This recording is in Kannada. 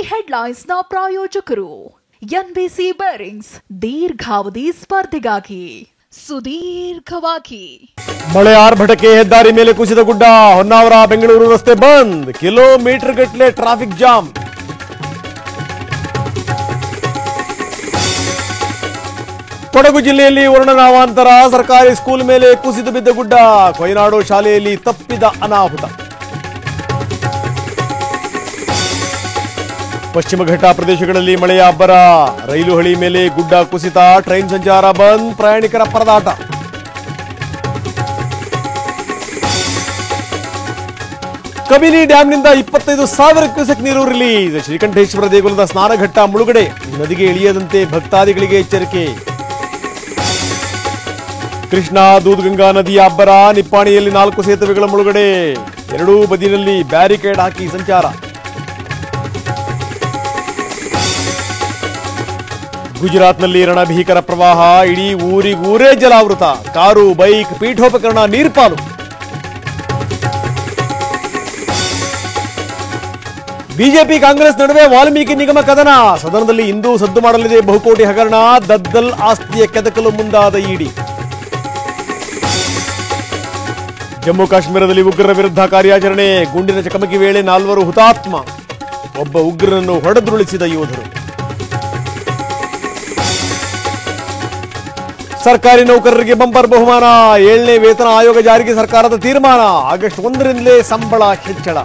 ಹೆಡ್ಲೈನ್ಸ್ನ ಪ್ರಾಯೋಜಕರು ಎನ್ಬಿಸಿ ಬೇರಿಂಗ್ಸ್ ದೀರ್ಘಾವಧಿ ಸ್ಪರ್ಧೆಗಾಗಿ ಸುದೀರ್ಘವಾಗಿ. ಮಳೆ ಆರ್ಭಟಕ್ಕೆ ಹೆದ್ದಾರಿ ಮೇಲೆ ಕುಸಿದ ಗುಡ್ಡ. ಹೊನ್ನಾವರ ಬೆಂಗಳೂರು ರಸ್ತೆ ಬಂದ್, ಕಿಲೋಮೀಟರ್ ಗಟ್ಟಲೆ ಟ್ರಾಫಿಕ್ ಜಾಮ್. ಕೊಡಗು ಜಿಲ್ಲೆಯಲ್ಲಿ ವರ್ಣನಾವಾಂತರ, ಸರ್ಕಾರಿ ಸ್ಕೂಲ್ ಮೇಲೆ ಕುಸಿದು ಬಿದ್ದ ಗುಡ್ಡ. ಕೊಯ್ನಾಡು ಶಾಲೆಯಲ್ಲಿ ತಪ್ಪಿದ ಅನಾಹುತ. ಪಶ್ಚಿಮ ಘಟ್ಟ ಪ್ರದೇಶಗಳಲ್ಲಿ ಮಳೆಯ ಅಬ್ಬರ. ರೈಲು ಹಳಿ ಮೇಲೆ ಗುಡ್ಡ ಕುಸಿತ, ಟ್ರೈನ್ ಸಂಚಾರ ಬಂದ್, ಪ್ರಯಾಣಿಕರ ಪರದಾಟ. ಕಬಿನಿ ಡ್ಯಾಂನಿಂದ 25,000 ಕ್ಯೂಸೆಕ್ ನೀರು ರಿಲೀಸ್. ಶ್ರೀಕಂಠೇಶ್ವರ ದೇಗುಲದ ಸ್ನಾನಘಟ್ಟ ಮುಳುಗಡೆ, ನದಿಗೆ ಇಳಿಯದಂತೆ ಭಕ್ತಾದಿಗಳಿಗೆ ಎಚ್ಚರಿಕೆ. ಕೃಷ್ಣಾ ದೂದ್ಗಂಗಾ ನದಿಯ ಅಬ್ಬರ, ನಿಪ್ಪಾಣಿಯಲ್ಲಿ 4 ಸೇತುವೆಗಳ ಮುಳುಗಡೆ. ಎರಡೂ ಬದಿಯಲ್ಲಿ ಬ್ಯಾರಿಕೇಡ್ ಹಾಕಿ ಸಂಚಾರ. ಗುಜರಾತ್ನಲ್ಲಿ ರಣಭೀಕರ ಪ್ರವಾಹ, ಇಡೀ ಊರಿಗೂರೇ ಜಲಾವೃತ. ಕಾರು, ಬೈಕ್, ಪೀಠೋಪಕರಣ ನೀರ್ಪಾಲು. ಬಿಜೆಪಿ ಕಾಂಗ್ರೆಸ್ ನಡುವೆ ವಾಲ್ಮೀಕಿ ನಿಗಮ ಕದನ. ಸದನದಲ್ಲಿ ಇಂದು ಸದ್ದು ಮಾಡಲಿದೆ ಬಹುಕೋಟಿ ಹಗರಣ. ದದ್ದಲ್ ಆಸ್ತಿಯ ಕೆದಕಲು ಮುಂದಾದ ಇಡಿ. ಜಮ್ಮು ಕಾಶ್ಮೀರದಲ್ಲಿ ಉಗ್ರರ ವಿರುದ್ಧ ಕಾರ್ಯಾಚರಣೆ. ಗುಂಡಿನ ಚಕಮಕಿ ವೇಳೆ 4 ಹುತಾತ್ಮ. ಒಬ್ಬ ಉಗ್ರರನ್ನು ಹೊಡೆದುರುಳಿಸಿದ ಯೋಧರು. ಸರ್ಕಾರಿ ನೌಕರರಿಗೆ ಬಂಪರ್ ಬಹುಮಾನ. 7ನೇ ವೇತನ ಆಯೋಗ ಜಾರಿಗೆ ಸರ್ಕಾರದ ತೀರ್ಮಾನ. ಆಗಸ್ಟ್ 1ರಿಂದಲೇ ಸಂಬಳ ಹೆಚ್ಚಳ.